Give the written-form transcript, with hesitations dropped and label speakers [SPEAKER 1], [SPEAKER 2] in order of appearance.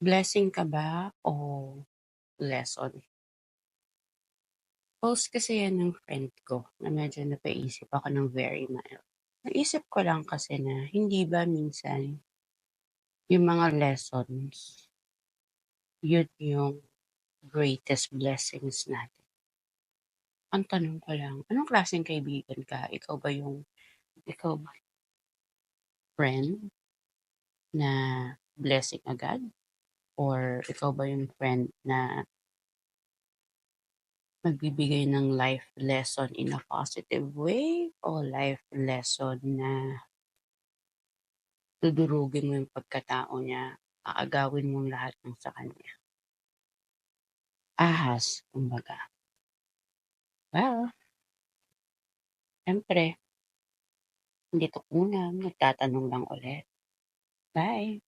[SPEAKER 1] Blessing ka ba o lesson? Post kasi yan ng friend ko na medyo napaisip ako ng very mild. Naisip ko lang kasi na hindi ba minsan yung mga lessons, yun yung greatest blessings natin. Ang tanong ko lang, anong klaseng kaibigan ka? Ikaw ba friend na blessing agad? Or ikaw ba yung friend na magbibigay ng life lesson in a positive way o life lesson na dudurugin mo yung pagkatao niya, aagawin mong lahat ng sa kanya. Ahas, kumbaga. Well, siyempre, hindi 'to una, magtatanong lang ulit. Bye.